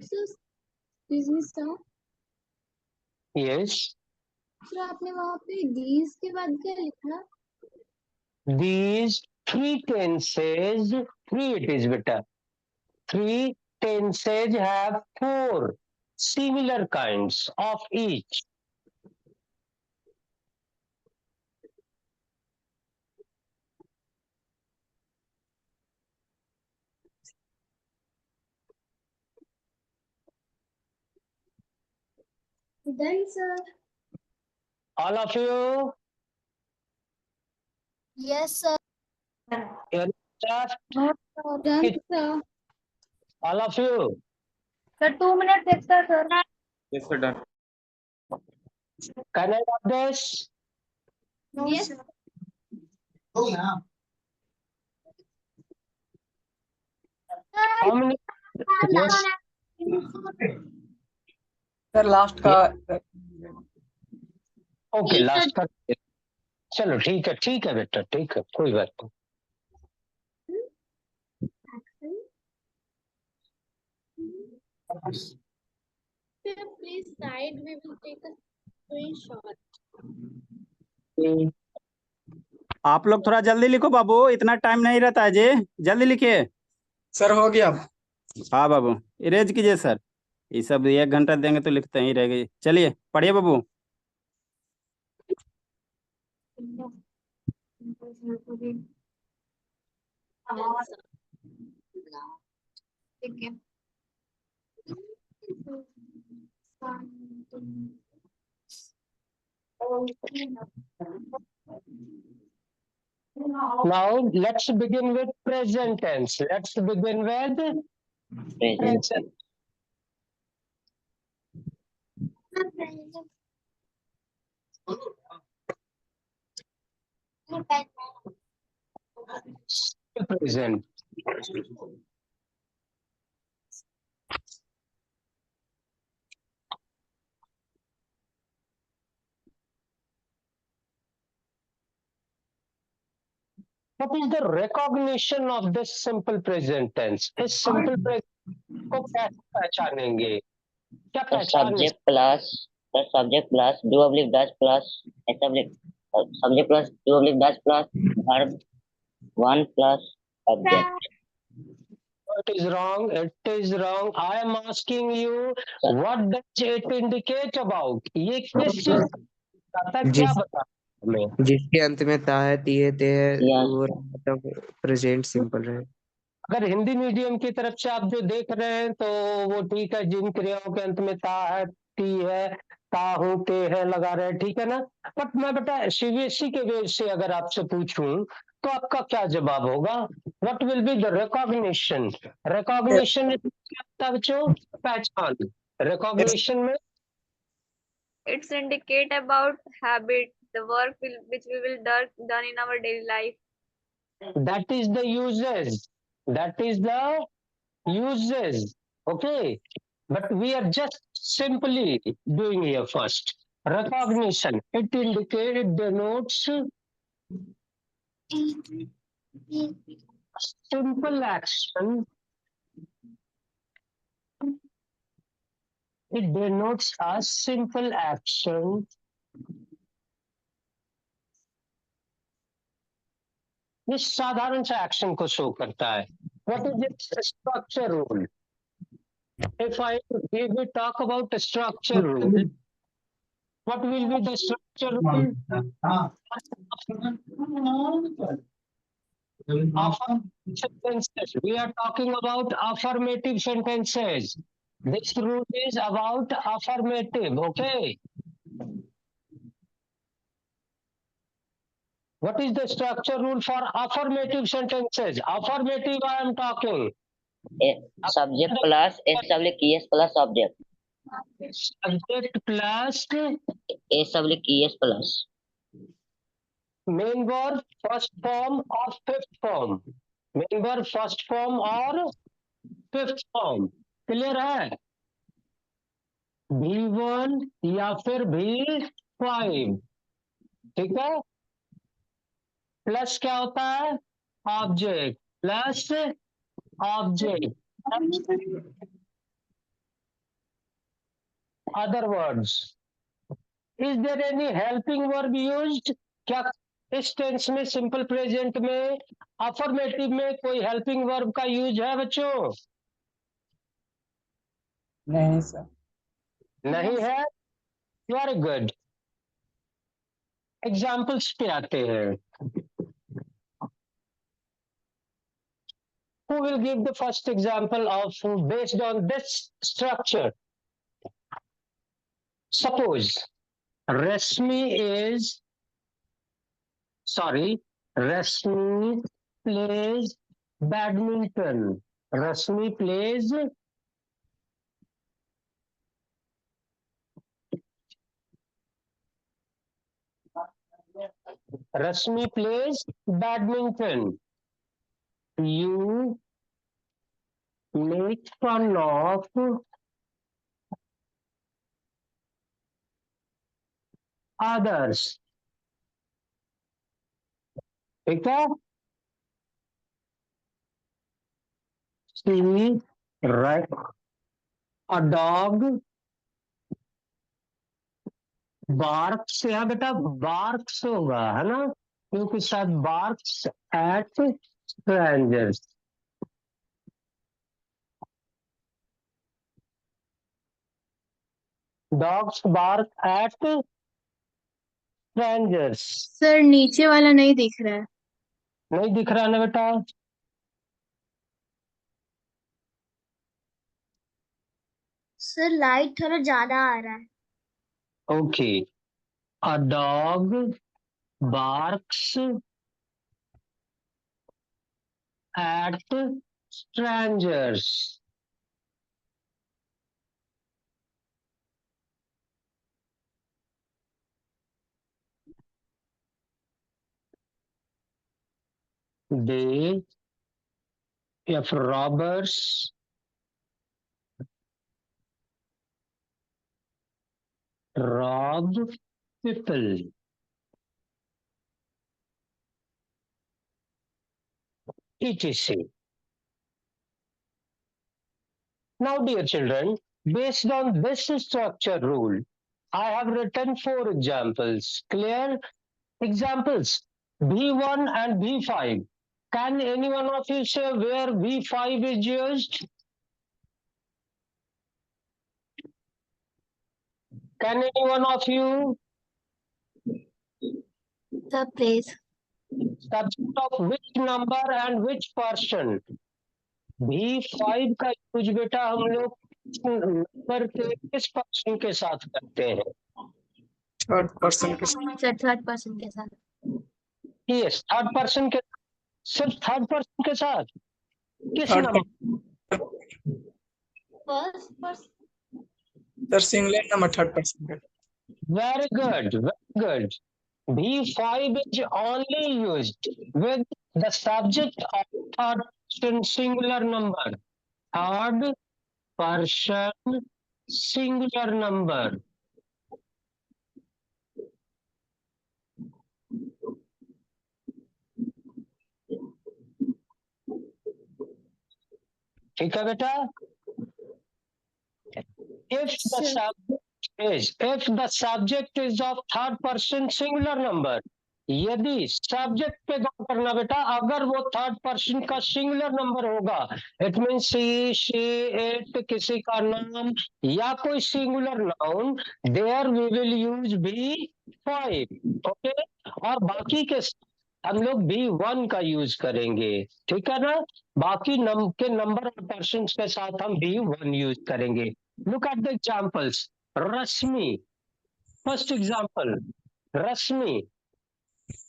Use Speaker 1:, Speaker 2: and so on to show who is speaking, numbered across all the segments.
Speaker 1: Excuse me, sir.
Speaker 2: Yes.
Speaker 1: Sir आपने वहाँ पे these के बाद क्या लिखा?
Speaker 2: These three tenses, three it is beta. Three tenses have four similar kinds of each.
Speaker 1: Done, sir.
Speaker 2: All of you?
Speaker 1: Yes, sir.
Speaker 2: Your staff?
Speaker 1: Done, sir.
Speaker 2: All of you?
Speaker 1: Sir, 2 minutes extra, sir.
Speaker 3: Yes, sir, done.
Speaker 2: Can I have this?
Speaker 1: Yes.
Speaker 3: Oh, yeah.
Speaker 2: How many? Yes.
Speaker 3: Sir last का
Speaker 2: okay last का चलो ठीक है बेटा ठीक है कोई बात नहीं
Speaker 1: Sir, please side. We will take a screenshot.
Speaker 4: आप लोग थोड़ा जल्दी लिखो बाबू, इतना टाइम नहीं रहता है जी, जल्दी लिखिए।
Speaker 3: सर हो गया।
Speaker 4: हाँ बाबू इरेज कीजिए सर, ये सब 1 घंटा देंगे तो लिखते ही रहेंगे। चलिए पढ़िए बाबू।
Speaker 1: ठीक है।
Speaker 2: Now let's begin with present tense. Let's begin with present. Present. What is the recognition of this simple present tense? इस simple present को कैसे पहचानेंगे? क्या पहचान?
Speaker 5: Subject plus do oblique does plus subject plus do oblique does plus verb one plus object.
Speaker 2: It is wrong. It is wrong. I am asking you, what does it indicate about? ये किस चीज का क्या बता हमें?
Speaker 6: जिसके अंत में ता है ती है ते है
Speaker 5: Yes.
Speaker 6: वो मतलब प्रेजेंट सिंपल रहे।
Speaker 2: अगर हिंदी मीडियम की तरफ से आप जो देख रहे हैं तो वो ठीक है, जिन क्रियाओं के अंत में ता है ती है ता हूं ते है लगा रहे हैं, ठीक है ना। बट मैं बेटा सीबीएसई के बेस से अगर आपसे पूछूं तो आपका क्या जवाब होगा? What will be the recognition? Recognition बच्चों पहचान। रिकॉग्निशन में
Speaker 7: It's indicate about habit, the work which we will done in our daily life.
Speaker 2: that is the uses. That is the uses. Okay. But we are just simply doing here first. Recognition. It indicates, it denotes simple action. It denotes a simple action. ये साधारण सा action को show करता है. What is its structure rule? If we talk about structure rule, what will be the structure rule? Sentences. We are talking about affirmative sentences. This rule is about affirmative. Okay. What is the structure rule for affirmative sentences? Affirmative I am talking.
Speaker 5: Subject plus S plus object.
Speaker 2: Subject plus
Speaker 5: S plus.
Speaker 2: Main verb first form or fifth form. Main verb first form or fifth form. Clear है? V1 या फिर V5. ठीक है? Plus क्या होता है? Object plus object other words. Is there any helping verb used? क्या इस टेंस में, सिंपल प्रेजेंट में, अफर्मेटिव में कोई हेल्पिंग वर्ब का यूज है बच्चों?
Speaker 3: नहीं सर।
Speaker 2: नहीं है। Very good. एग्जाम्पल्स पे आते हैं। Who will give the first example of based on this structure? Suppose Rasmi plays badminton. Rasmi plays badminton. You make fun of others. ठीक है? She a dog barks, यहाँ बेटा barks होगा, है ना? क्योंकि शायद barks at strangers. Dogs bark at strangers.
Speaker 1: Sir नीचे वाला नहीं दिख रहा है।
Speaker 2: नहीं दिख रहा ना बेटा?
Speaker 1: सर लाइट थोड़ा ज्यादा आ रहा है।
Speaker 2: Okay. A dog barks at strangers. They, if robbers rob people. etc. Now, dear children, based on this structure rule, I have written 4 examples. Clear? Examples V1 and V5. Can any one of you say where V5 is used? Can any one of you?
Speaker 1: Sir please.
Speaker 2: Subject of which number and which person? V5 का use बेटा हम लोग number के किस person के साथ करते हैं?
Speaker 3: थर्ड पर्सन के साथ।
Speaker 1: सर थर्ड पर्सन के साथ।
Speaker 2: यस, थर्ड पर्सन के, सिर्फ थर्ड पर्सन के साथ। किस
Speaker 3: third
Speaker 2: number?
Speaker 1: First person.
Speaker 3: Sir singular number third person का।
Speaker 2: Very good, very good. V5 is only used with the subject of third person singular number. Third person singular number. ठीक है बेटा? If the subject is of third person singular number, यदि subject पे गौर करना बेटा, अगर वो थर्ड पर्सन का सिंगुलर नंबर होगा, it means see, she, it, किसी का नाम या कोई singular noun, there we will use V5. Okay? और बाकी के हम लोग V1 का यूज करेंगे। ठीक है ना? बाकी नंबर ऑफ पर्सन के साथ हम V1 यूज करेंगे। Look at the examples. Rasmi. First example. Rasmi.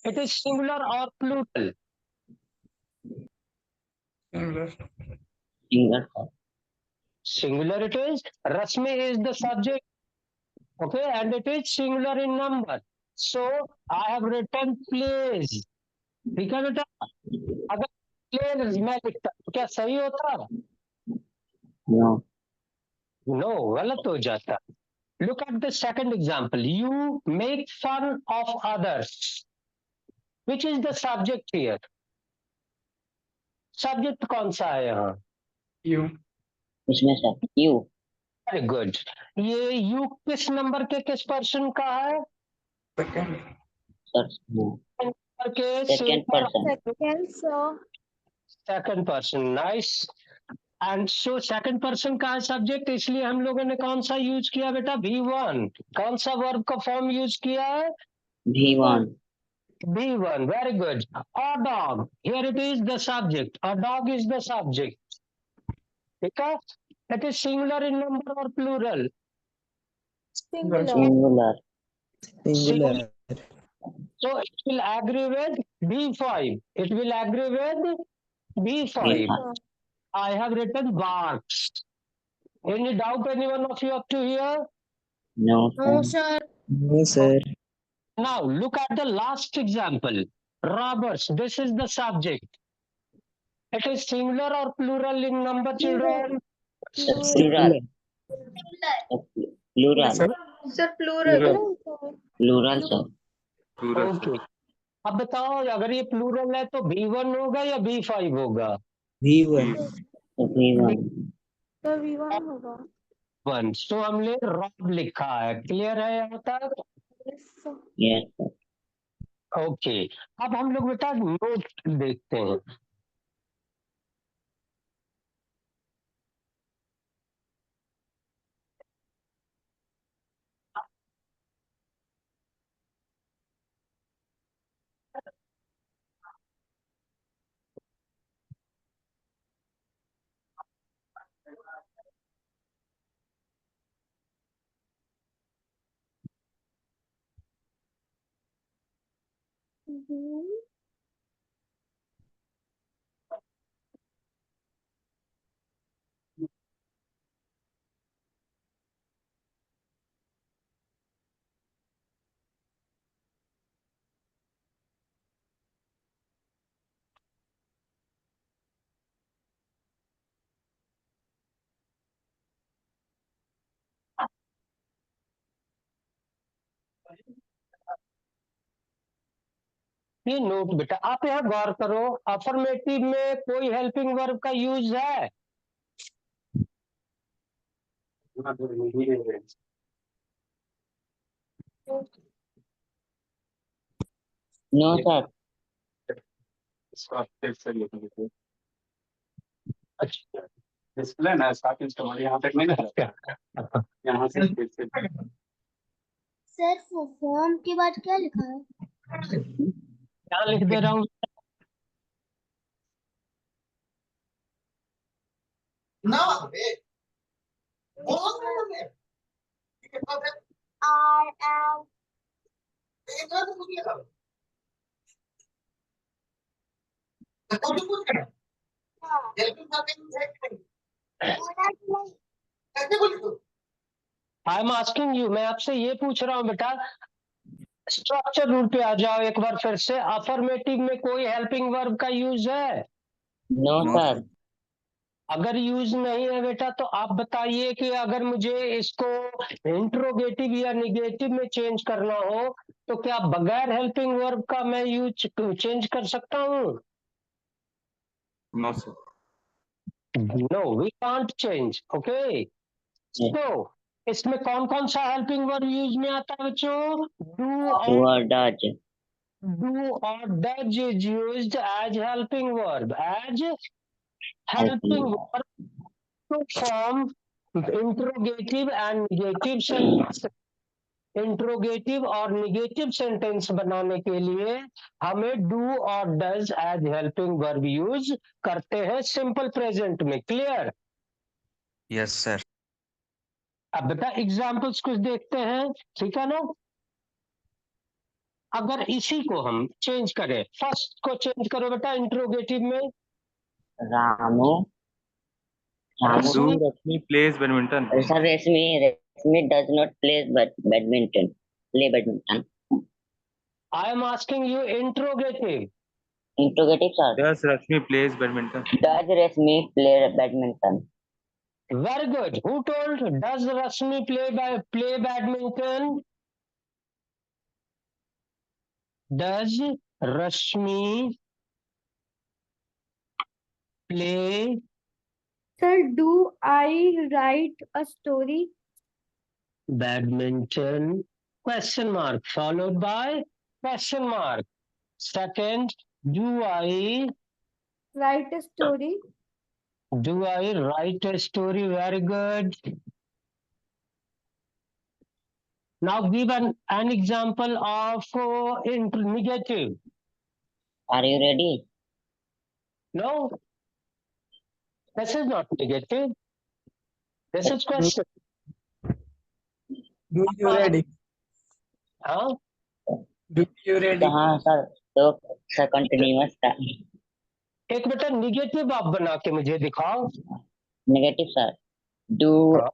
Speaker 2: It is singular or plural?
Speaker 3: Singular.
Speaker 5: Singular.
Speaker 2: Singular it is. Rasmi is the subject. Okay, and it is singular in number. So I have written plays. ठीक है बेटा? अगर plays मैं लिखता तो क्या सही होता?
Speaker 5: No.
Speaker 2: No, गलत हो जाता। Look at the second example. You make fun of others. Which is the subject here? Subject कौन सा है यहाँ?
Speaker 3: यू।
Speaker 5: इसमें सर you.
Speaker 2: Very good. ये यू किस नंबर के किस पर्सन का है?
Speaker 3: सेकंड
Speaker 5: Sir,
Speaker 2: नंबर के
Speaker 5: second person.
Speaker 1: Second, sir.
Speaker 2: Second person, nice. And so second person का है सब्जेक्ट, इसलिए हम लोगों ने कौन सा यूज किया बेटा? V1। कौन सा वर्ब का फॉर्म यूज किया है?
Speaker 5: V1.
Speaker 2: V1, very good. A dog, here it is the subject. A dog is the subject. ठीक है? It is singular in number or plural?
Speaker 1: Singular.
Speaker 5: Singular.
Speaker 6: Singular.
Speaker 2: So it will agree with B5. It will agree with B5.
Speaker 5: V5.
Speaker 2: I have written barks. Any doubt anyone of you up to here?
Speaker 5: No,
Speaker 1: No,
Speaker 5: sir.
Speaker 1: sir.
Speaker 6: No, sir.
Speaker 2: Now look at the last example. Robbers, this is the subject. It is singular or plural in number, children?
Speaker 5: Plural. Plural.
Speaker 3: Sir
Speaker 7: Sir, plural.
Speaker 5: Plural, sir.
Speaker 2: Okay, अब बताओ अगर ये plural है तो V1 होगा या B5 होगा?
Speaker 6: V1.
Speaker 5: V1.
Speaker 1: तो V1 होगा.
Speaker 2: 1। तो हमने रॉब लिखा है, क्लियर है यहाँ तक?
Speaker 1: Yes, sir.
Speaker 5: Yes, sir.
Speaker 2: Okay, अब हम लोग बेटा नोट देखते हैं।
Speaker 1: Mhm.
Speaker 2: ये नोट बेटा आप यहाँ गौर करो, अफर्मेटिव में कोई हेल्पिंग वर्ब का यूज है?
Speaker 5: No, sir.
Speaker 2: अच्छा,
Speaker 8: डिस्प्ले ना स्टार्टिंग कमर यहाँ तक नहीं ना, यहाँ से
Speaker 1: सर फॉर्म के बाद क्या लिखा है?
Speaker 2: क्या लिख दे रहा हूँ?
Speaker 1: I am.
Speaker 2: I am asking you, मैं आपसे ये पूछ रहा हूँ बेटा, स्ट्रक्चर रूल पे आ जाओ एक बार फिर से। अफर्मेटिव में कोई हेल्पिंग वर्ब का यूज है?
Speaker 5: No, sir.
Speaker 2: अगर यूज नहीं है बेटा तो आप बताइए कि अगर मुझे इसको इंट्रोगेटिव या निगेटिव में चेंज करना हो तो क्या बगैर हेल्पिंग वर्ब का मैं यूज चेंज कर सकता हूँ?
Speaker 8: No sir.
Speaker 2: No, we can't change. Okay, तो इसमें कौन कौन सा हेल्पिंग वर्ब यूज में आता है बच्चों? Do
Speaker 5: Do or does.
Speaker 2: does is used as helping verb, as helping verb to form interrogative and negative sentence। Interrogative और निगेटिव सेंटेंस बनाने के लिए हमें डू और does as helping verb use करते हैं सिंपल प्रेजेंट में। क्लियर?
Speaker 6: Yes, sir.
Speaker 2: अब बेटा एग्जाम्पल्स कुछ देखते हैं, ठीक है ना? अगर इसी को हम चेंज करें, फर्स्ट को चेंज करो बेटा इंट्रोगेटिव में।
Speaker 5: Ramu. Ramu.
Speaker 2: Rashmi,
Speaker 8: Rashmi plays badminton.
Speaker 5: Sir, Rashmi does not play badminton. Play badminton.
Speaker 2: I am asking you interrogative.
Speaker 5: Interrogative, sir.
Speaker 8: Does Rashmi plays badminton?
Speaker 5: Does Rashmi play badminton?
Speaker 2: Very good. Who told does Rashmi play badminton? Does Rashmi play
Speaker 1: Sir, do I write a story?
Speaker 2: Badminton, question mark, followed by question mark. Second, do I
Speaker 1: Write a story?
Speaker 2: write a story? Very good. Now give an example of negative.
Speaker 5: Are you ready?
Speaker 2: No, this is not negative. This is question.
Speaker 3: Do you ready?
Speaker 2: Huh?
Speaker 3: Do you ready?
Speaker 5: तो हाँ sir, तो sir continuous का
Speaker 2: एक बेटा negative आप बना के मुझे दिखाओ.
Speaker 5: Negative sir. डू
Speaker 2: हाँ.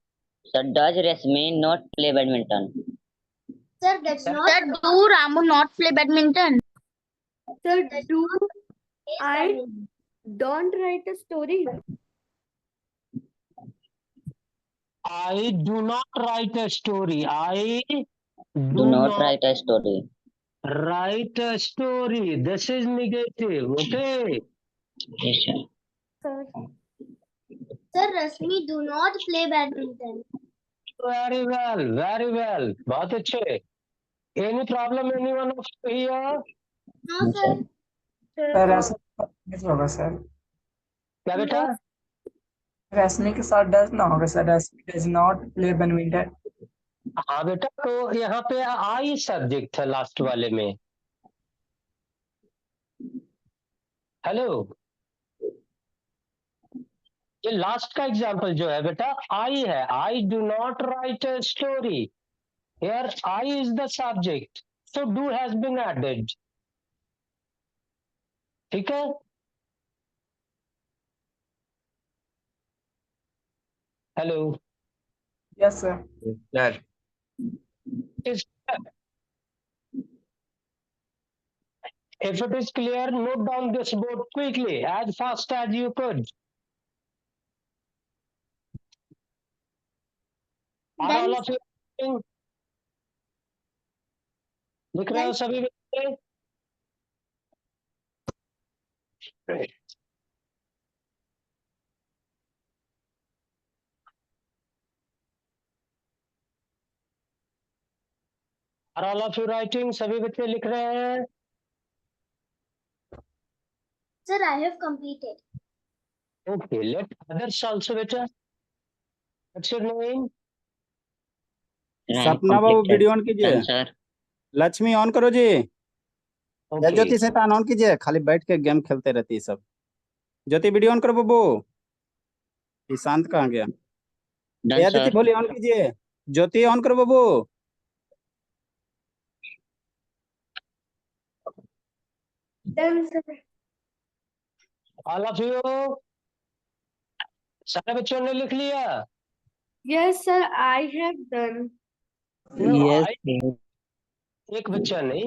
Speaker 5: Sir does Rashmi not play badminton?
Speaker 1: Sir, do Ramu not play badminton? Sir, do I don't write a story?
Speaker 2: I do not write a story. I
Speaker 5: Do not write a story.
Speaker 2: write a story. This is negative. Okay.
Speaker 5: Yes sir.
Speaker 1: Sir. Sir, Rasmi do not play badminton.
Speaker 2: Very well. Very well. बहुत अच्छे. Any problem anyone of you here?
Speaker 1: No, sir.
Speaker 3: Sir ऐसा नहीं होगा sir.
Speaker 2: क्या बेटा?
Speaker 3: रश्मि के साथ does ना होगा sir. Rashmi does not play badminton.
Speaker 2: हाँ बेटा, तो यहाँ पे आई सब्जेक्ट है लास्ट वाले में. हेलो, ये लास्ट का एग्जाम्पल जो है बेटा आई है. I do not write a story. Here I is the subject, so do has been added. ठीक है. Hello.
Speaker 3: Yes sir.
Speaker 6: Sir.
Speaker 2: If it is clear, note down this board quickly, as fast as you could. Are all of you listening? लिख रहे हो सभी बच्चे? Are all of you writing? सभी बच्चे लिख रहे हैं?
Speaker 1: Sir, I have completed.
Speaker 2: Okay, let others also बेटा. What's your name?
Speaker 4: सपना बाबू वीडियो ऑन कीजिए.
Speaker 5: सर
Speaker 4: लक्ष्मी ऑन करो जी. या
Speaker 2: Okay.
Speaker 4: ज्योति शैतान ऑन कीजिए. खाली बैठ के गेम खेलते रहती है सब. ज्योति वीडियो ऑन करो बाबू. ईशांत कहाँ गया?
Speaker 5: डन
Speaker 4: या ज्योति
Speaker 5: सर.
Speaker 4: बोलिए ऑन कीजिए. ज्योति ऑन करो बाबू.
Speaker 1: Done, sir.
Speaker 2: All of you. सारे बच्चों ने लिख लिया?
Speaker 1: Yes, sir, I have done.
Speaker 2: No,
Speaker 6: Yes,
Speaker 2: I- एक बच्चा नहीं.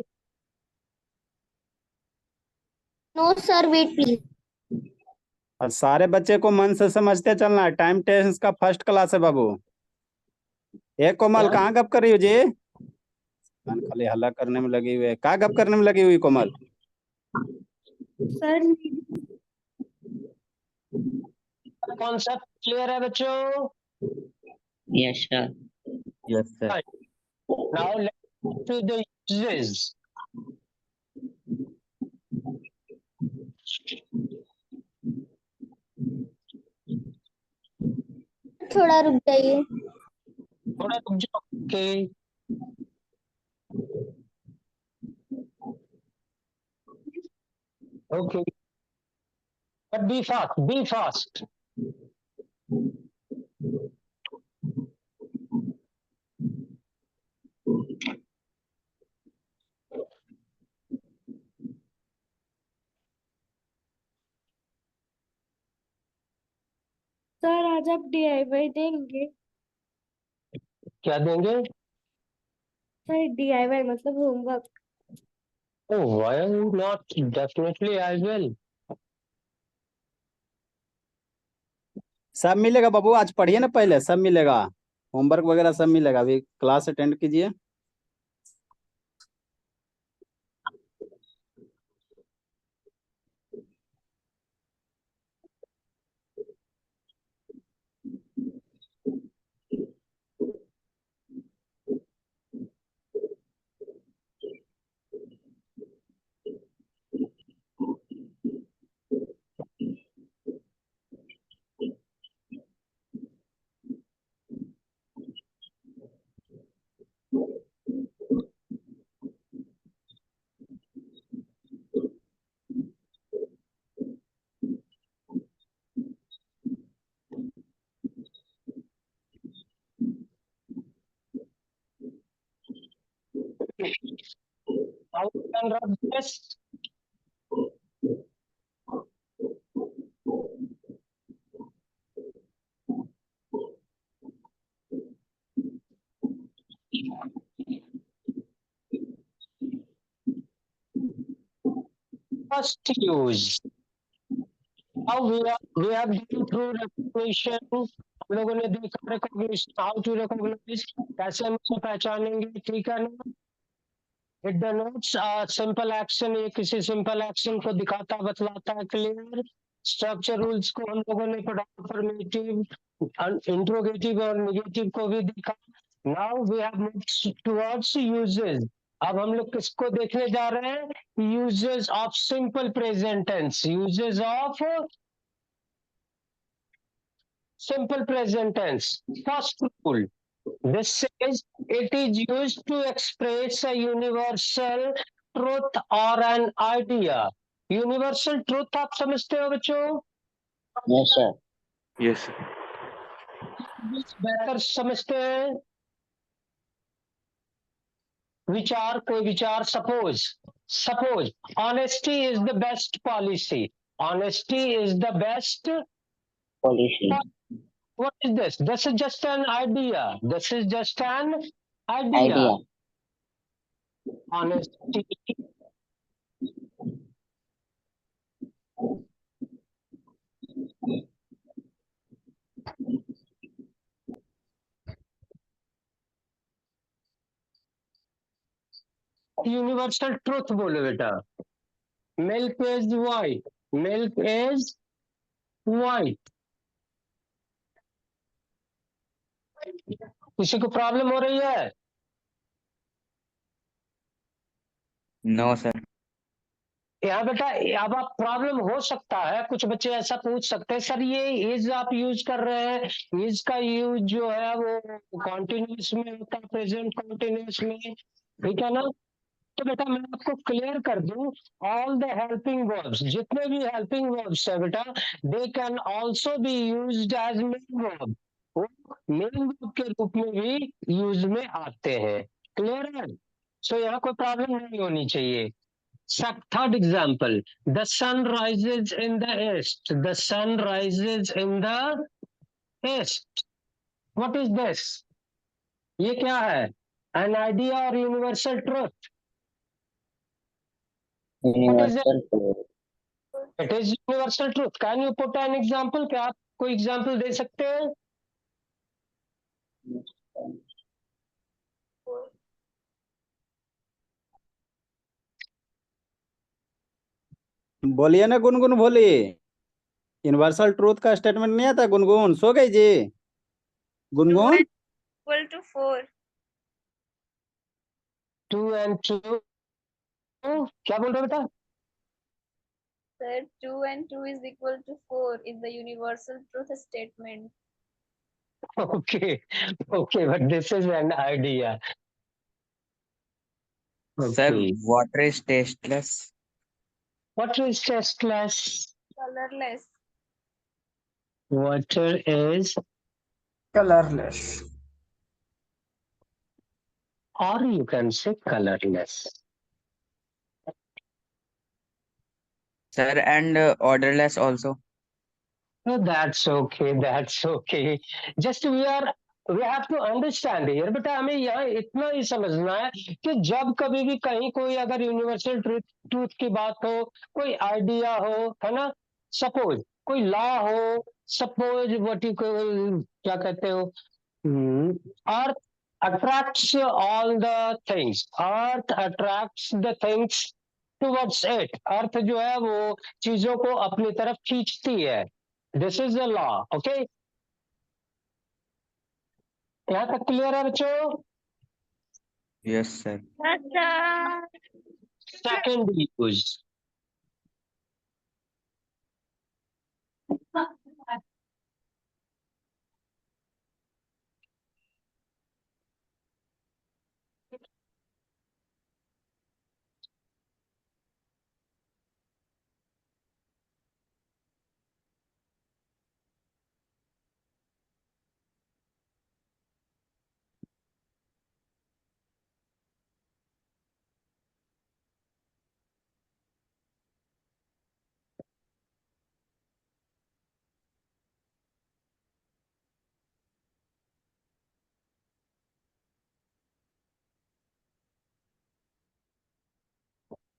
Speaker 1: No, sir, wait, please.
Speaker 4: और सारे बच्चे को मन से समझते चलना है. टाइम टेस्ट का फर्स्ट क्लास है बाबू. एक कोमल
Speaker 2: क्या?
Speaker 4: कहाँ गप कर रही हो जी? खाली हल्ला करने में लगी हुई है. कहाँ गप करने में लगी हुई कोमल?
Speaker 1: Sir,
Speaker 2: कॉन्सेप्ट क्लियर है बच्चों?
Speaker 5: Yes sir.
Speaker 6: yes, sir.
Speaker 2: Now let's do the uses.
Speaker 1: थोड़ा रुक जाइए.
Speaker 2: थोड़ा रुक जाओ. Okay. Okay. But be fast. Be fast.
Speaker 1: Sir, आज आप DIY देंगे?
Speaker 2: क्या देंगे?
Speaker 1: सर, DIY मतलब homework.
Speaker 2: Oh, why not? Definitely I will.
Speaker 4: सब मिलेगा बाबू. आज पढ़िए ना पहले. सब मिलेगा. होमवर्क वगैरह सब मिलेगा. अभी क्लास अटेंड कीजिए.
Speaker 2: How we can rub this? First use. How we have been through recognition. हम लोगों ने देखा recognition, how to recognize, कैसे हम उसे पहचानेंगे, ठीक है ना? It denotes a simple action. ये किसी simple action को दिखाता बतलाता है, clear. Structure rules को हम लोगों ने पढ़ा, affirmative, interrogative और negative को भी देखा. Now we have moved towards uses. अब हम लोग किसको देखने जा रहे हैं? Uses of simple present tense. Uses of simple present tense. First rule. This says it is used to express a universal truth or an idea. Universal truth आप समझते हो बच्चों?
Speaker 5: Yes, sir.
Speaker 6: Yes, sir.
Speaker 2: बेहतर समझते हैं? विचार, कोई विचार. Suppose honesty is the best policy. Honesty is the best.
Speaker 5: Policy.
Speaker 2: What is this? This is just an idea. This is just an
Speaker 5: Idea.
Speaker 2: Honesty universal truth बोलो बेटा. Milk is white. Milk is white. किसी को problem हो रही है?
Speaker 6: No, sir.
Speaker 2: यहाँ बेटा अब आप प्रॉब्लम हो सकता है, कुछ बच्चे ऐसा पूछ सकते हैं, सर ये इज आप यूज कर रहे हैं, इज का यूज जो है वो कॉन्टिन्यूस में होता है, प्रेजेंट कॉन्टिन्यूस में, ठीक है ना? तो बेटा मैं आपको क्लियर कर दूं, ऑल द हेल्पिंग वर्ब्स, जितने भी हेल्पिंग वर्ब्स है बेटा, they can also be used as main verb. वो मेन वर्ब के रूप में भी यूज में आते हैं. क्लियर है? सो यहाँ कोई प्रॉब्लम नहीं होनी चाहिए. Third example, the sun rises in the east. The sun rises in the east. What is this? ये क्या है? An idea or universal truth? What is it?
Speaker 5: Universal truth.
Speaker 2: It is universal truth. Can you put an example? क्या आप कोई example दे सकते हैं?
Speaker 4: बोलिए ना गुनगुन, बोलिए. यूनिवर्सल ट्रूथ का स्टेटमेंट नहीं आता. गुनगुन सो गई जी? Gungun
Speaker 7: Equal to 4.
Speaker 2: 2 and 2. क्या बोल रहे हो बेटा?
Speaker 7: Sir, 2 and 2 is equal to 4 is the universal truth statement.
Speaker 2: Okay, okay, but this is an idea.
Speaker 6: Sir,
Speaker 2: Okay.
Speaker 6: water is tasteless.
Speaker 2: What is tasteless?
Speaker 7: Colorless.
Speaker 2: Water is,
Speaker 3: colorless.
Speaker 2: or you can say colorless.
Speaker 6: Sir, and odorless also.
Speaker 2: No, that's okay. That's okay. Just we have to understand here. बेटा हमें यहाँ इतना ही समझना है कि जब कभी भी कहीं कोई अगर यूनिवर्सल ट्रूथ की बात हो, कोई आइडिया हो, है ना? सपोज कोई लॉ हो, सपोज व्हाट यू क्या कहते हो, अर्थ attracts all the things. Earth attracts the things towards it. अर्थ जो है वो चीजों को अपनी तरफ खींचती है. This is the law. Okay. यहाँ तक क्लियर है बच्चों?
Speaker 6: Yes, sir.
Speaker 7: Yes, sir.
Speaker 2: Second use.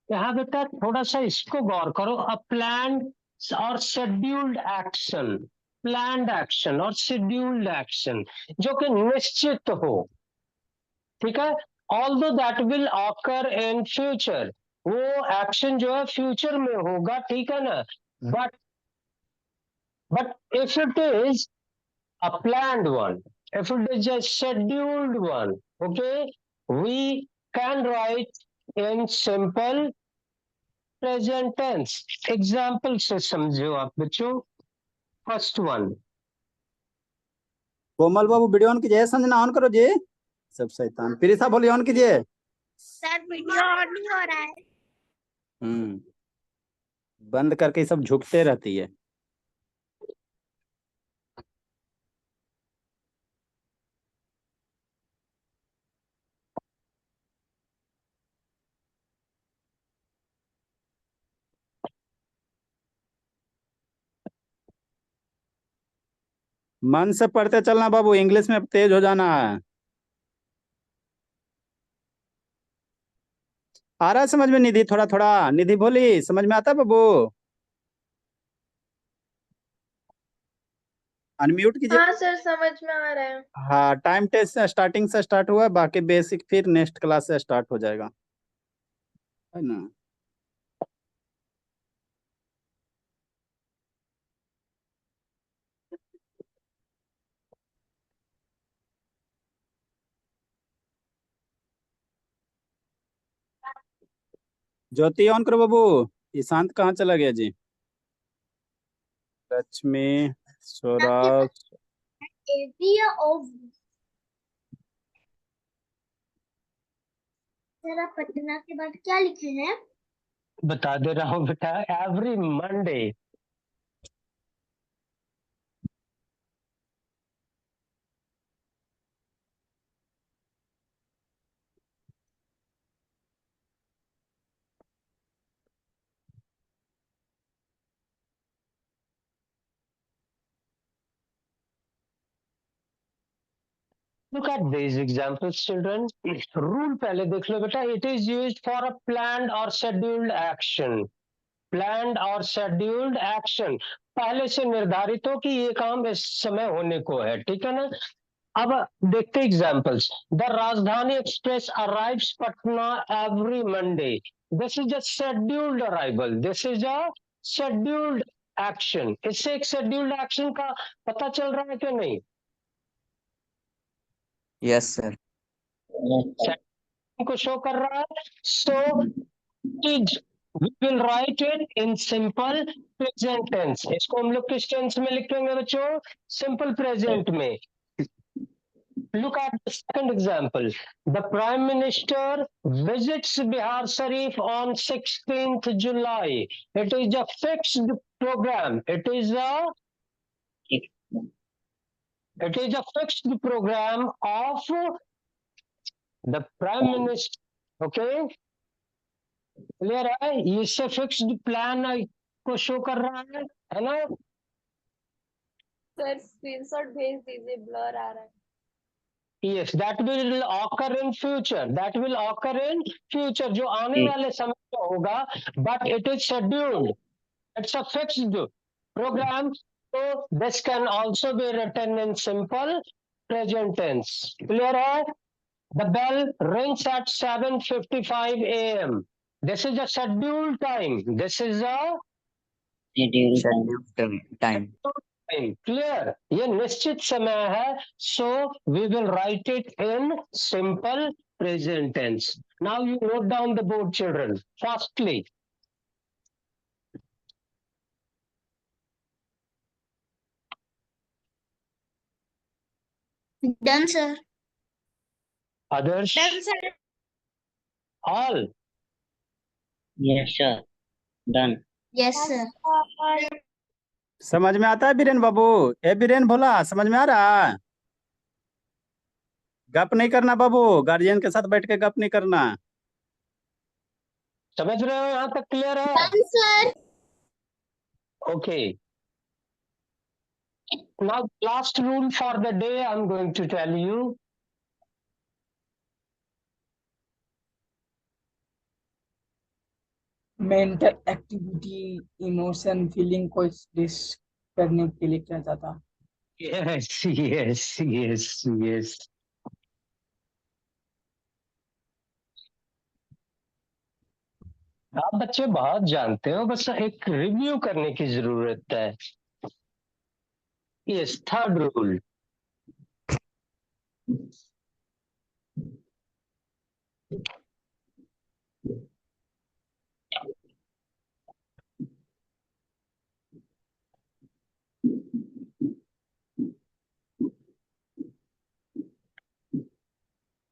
Speaker 2: यहाँ बेटा थोड़ा सा इसको गौर करो, अ प्लान्ड और शेड्यूल्ड एक्शन, प्लान्ड एक्शन और शेड्यूल्ड एक्शन जो कि निश्चित हो, ठीक है, although that will occur in future, वो एक्शन जो है फ्यूचर में होगा, ठीक है ना, but if it is a planned one, if it is a scheduled one, okay, we can write in simple present tense. Example से समझो आप बच्चों. First one.
Speaker 4: कोमल बाबू वीडियो ऑन कीजिए, संजना ऑन करो जी, सब शैतान। प्रीता बोलिए ऑन कीजिए।
Speaker 1: सर वीडियो ऑन नहीं हो रहा है।
Speaker 4: बंद करके ये सब झुकते रहती है। मन से पढ़ते चलना बाबू, इंग्लिश में तेज हो जाना है। आ रहा है समझ में निधि? थोड़ा थोड़ा निधि बोली, समझ में आता है बाबू? अनम्यूट कीजिए।
Speaker 1: हाँ सर समझ में आ रहा है।
Speaker 4: हाँ, टाइम टेस्ट स्टार्टिंग से स्टार्ट हुआ है, बाकी बेसिक फिर नेक्स्ट क्लास से स्टार्ट हो जाएगा, है ना। ज्योति ऑन करो बाबू। ईशांत कहाँ चला गया जी? लक्ष्मी, सौरभ,
Speaker 1: एवी या ओव? सर आप पटना के बाद क्या लिखे हैं?
Speaker 2: बता दे रहा हूँ बेटा, every Monday. Look at these examples, children. Rule पहले देख लो बेटा. It is used for a planned or scheduled action. Planned or scheduled action. पहले से निर्धारित हो कि ये काम इस समय होने को है, ठीक है ना. अब देखते एग्जाम्पल्स. द राजधानी express arrives Patna every Monday. This is a scheduled arrival. This is a scheduled action. इससे एक शेड्यूल्ड एक्शन का पता चल रहा है कि नहीं?
Speaker 6: Yes, sir.
Speaker 2: को शो कर रहा है. So is we will write it in simple present tense. इसको हम लोग किस टेंस में लिखेंगे बच्चों? सिंपल प्रेजेंट में. Look at the second example. The Prime Minister visits Bihar Sharif on 16th July. It is a fixed program. It is a fixed program of the Prime Minister. Okay? Clear है? इससे fixed plan को show कर रहा है ना?
Speaker 7: Sir screenshot भेज दीजिए, blur आ रहा है।
Speaker 2: Yes, that will occur in future. That will occur in future. जो आने वाले समय में होगा, but it is scheduled. It's a fixed program. So this can also be written in simple present tense. Clear है? The bell rings at 7:55 a.m. This is a scheduled time. This is a
Speaker 6: Scheduled time.
Speaker 2: clear. ये निश्चित समय है. So we will write it in simple present tense. Now you note down the board, children. Firstly,
Speaker 1: done sir.
Speaker 2: others,
Speaker 1: done sir.
Speaker 2: all.
Speaker 5: Yes, sir. Done.
Speaker 1: Yes sir.
Speaker 4: समझ में आता है बीरेन बाबू? ए बीरेन भोला, समझ में आ रहा है? गप नहीं करना बाबू, गार्जियन के साथ बैठ के गप नहीं करना।
Speaker 2: समझ रहे हो? यहाँ तक क्लियर है?
Speaker 1: Done sir.
Speaker 2: Okay. Now last rule for the day I'm going to tell you.
Speaker 3: Mental activity, emotion, feeling को एक्सप्रेस करने के लिए किया जाता है।
Speaker 2: Yes yes yes yes. आप बच्चे बहुत जानते हो, बस एक रिव्यू करने की जरूरत है। Yes, third rule.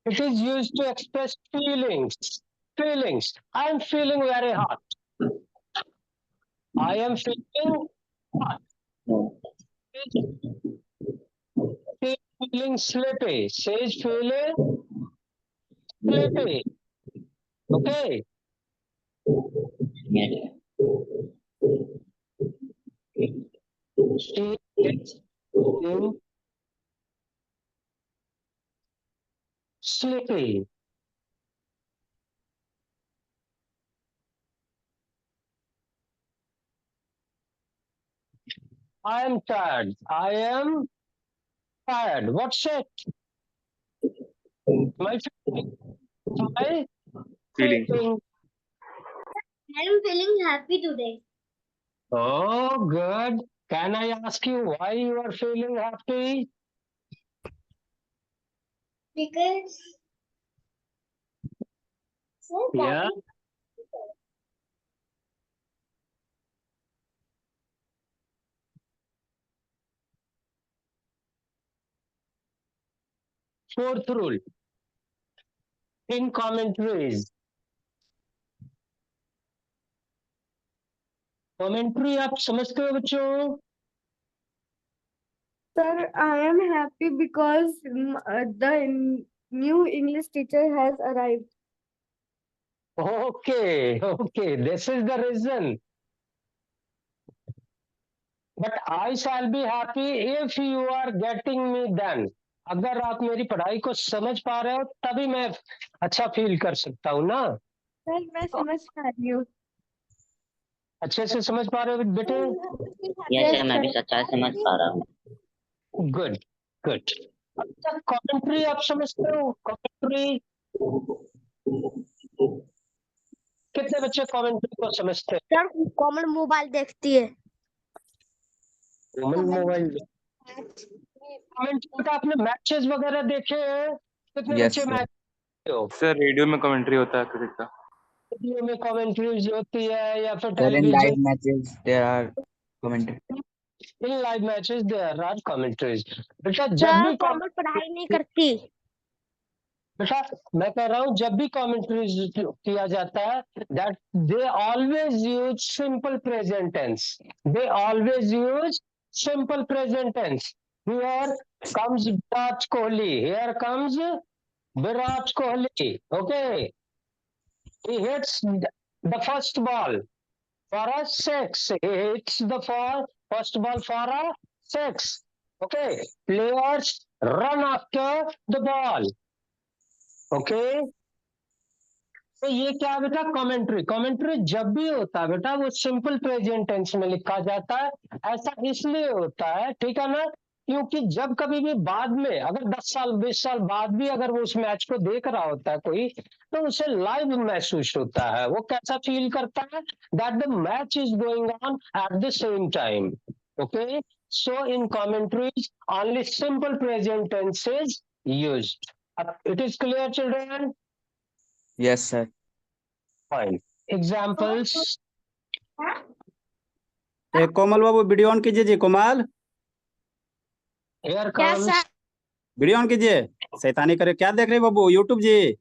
Speaker 2: It is used to express feelings. Feelings. I am feeling very hot. I am feeling hot. She is feeling sleepy. She is feeling sleepy. Okay.
Speaker 5: Yes.
Speaker 2: She is feeling sleepy. I am tired. I am tired. What's it? My feeling. My
Speaker 6: Feeling.
Speaker 2: feeling.
Speaker 1: I am feeling happy today
Speaker 2: Oh, good. Can I ask you why you are feeling happy?
Speaker 1: because so
Speaker 2: Yeah. Fourth rule. In commentaries. Commentary आप समझते हो बच्चों?
Speaker 9: Sir, I am happy because the new English teacher has arrived.
Speaker 2: Okay, this is the reason. But I shall be happy if you are getting me done. अगर आप मेरी पढ़ाई को समझ पा रहे हो तभी मैं अच्छा फील कर सकता हूँ ना।
Speaker 9: सर मैं समझ पा रही हूँ।
Speaker 2: अच्छे से समझ पा रहे हो बेटे?
Speaker 5: यस सर, मैं भी अच्छा समझ पा रहा हूँ।
Speaker 2: Good good. अच्छा, कमेंट्री आप समझते हो? कमेंट्री कितने बच्चे कमेंट्री को समझते हैं?
Speaker 9: सर कॉमन मोबाइल देखती है।
Speaker 2: कॉमन मोबाइल कमेंट्री का आपने मैचेस वगैरह देखे हैं? कितने
Speaker 6: Yes,
Speaker 2: बच्चे
Speaker 6: sir.
Speaker 2: मैच हो?
Speaker 8: सर रेडियो में कमेंट्री होता है क्रिकेट का।
Speaker 2: रेडियो में कमेंट्रीज होती है या फिर
Speaker 6: Sir, in
Speaker 2: television?
Speaker 6: live matches there are commentary.
Speaker 2: In live matches there are commentaries. बेटा जब
Speaker 9: सर
Speaker 2: भी
Speaker 9: कॉमन पढ़ाई नहीं करती।
Speaker 2: बेटा मैं कह रहा हूँ जब भी कमेंट्रीज किया जाता है that they always use simple present tense. They always use simple present tense. Here comes Virat Kohli, here comes Virat Kohli. Okay, he hits the first ball for a six. He hits the first ball for a six. Okay, players run after the ball. Okay, तो ये क्या बेटा? Commentary. Commentary जब भी होता है बेटा वो सिंपल प्रेजेंट टेंस में लिखा जाता है। ऐसा इसलिए होता है, ठीक है ना, क्योंकि जब कभी भी बाद में अगर 10 साल 20 साल बाद भी अगर वो उस मैच को देख रहा होता है कोई, तो उसे लाइव महसूस होता है। वो कैसा फील करता है? That the match is going on at the same time. Okay, so in commentaries only simple present tense is used. It is clear children?
Speaker 6: Yes, sir.
Speaker 2: Fine. Examples.
Speaker 4: Komal बाबू वीडियो ऑन कीजिए जी। Komal
Speaker 2: Here
Speaker 9: Yes,
Speaker 2: comes.
Speaker 9: sir.
Speaker 4: Video on कीजिए। शैतानी करे क्या देख रहे हैं बाबू यूट्यूब जी?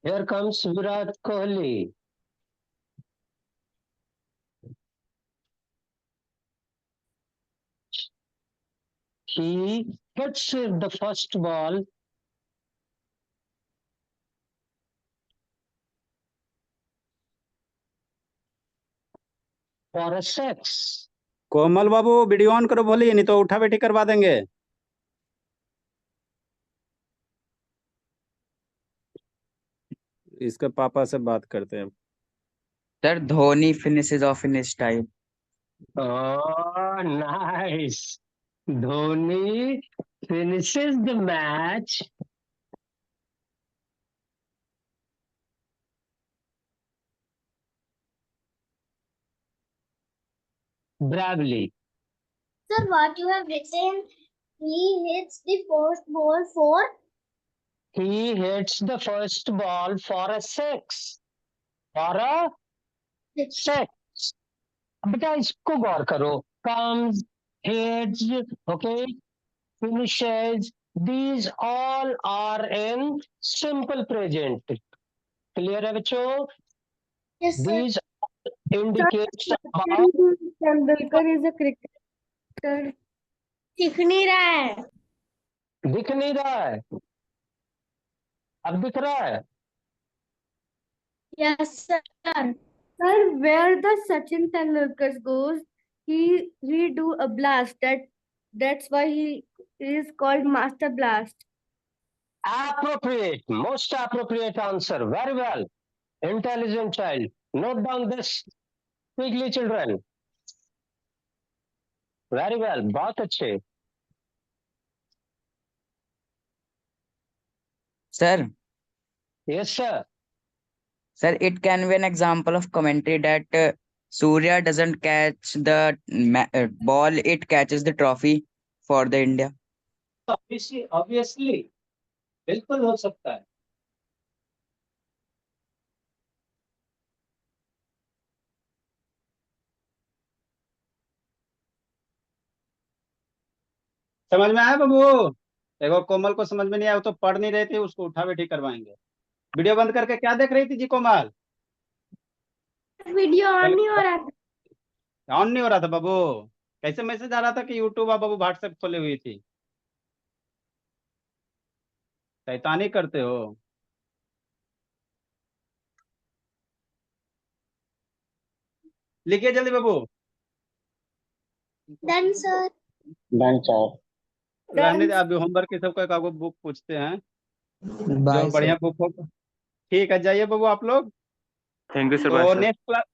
Speaker 2: Here comes Virat Kohli. He hits the first ball for a six.
Speaker 4: कोमल बाबू वीडियो ऑन करो बोलिए, नहीं तो उठा बैठी करवा देंगे। इसके पापा से बात करते हैं।
Speaker 6: Sir, Dhoni finishes off in his style.
Speaker 2: Oh, nice. Dhoni finishes the match bravely.
Speaker 1: Sir, what you have written? He hits the first ball for.
Speaker 2: He hits the first ball for a six. For a six. बेटा इसको गौर करो. Comes, hits, okay, finishes. These all are in simple present. Clear है बच्चों?
Speaker 1: Yes, sir.
Speaker 2: These indicates about.
Speaker 9: Sachin Tendulkar is a cricketer.
Speaker 1: दिख नहीं रहा है.
Speaker 2: दिख नहीं रहा है. अब दिख रहा है.
Speaker 1: Yes, sir.
Speaker 9: Sir, where the Sachin Tendulkar goes, he do a blast. That's why he is called Master Blast.
Speaker 2: Appropriate, most appropriate answer. Very well. Intelligent child. Note down this quickly, children. Very well. बहुत अच्छे.
Speaker 6: Sir,
Speaker 2: Yes, sir.
Speaker 6: sir, it can be an example of commentary that Surya doesn't catch the ball, it catches the trophy for the India.
Speaker 2: Obviously. बिल्कुल हो सकता है.
Speaker 4: समझ में आया बाबू? देखो कोमल को समझ में नहीं आया, वो तो पढ़ नहीं रही थी, उसको उठा बैठी करवाएंगे. वीडियो बंद करके क्या देख रही थी जी कोमल?
Speaker 1: वीडियो ऑन नहीं हो रहा था.
Speaker 4: ऑन नहीं हो रहा था बाबू. कैसे मैसेज आ रहा था कि यूट्यूब और बाबू व्हाट्सएप खोले हुई थी? शैतानी करते हो. लिखिए जल्दी बाबू.
Speaker 1: Done, sir.
Speaker 5: Done, sir.
Speaker 4: रहने दे, अभी होमवर्क की सबका एक बुक पूछते हैं
Speaker 6: Bye,
Speaker 4: जो बढ़िया बुक हो. ठीक है, जाइए बाबू आप लोग.
Speaker 8: Thank you sir.
Speaker 4: तो नेक्स्ट क्लास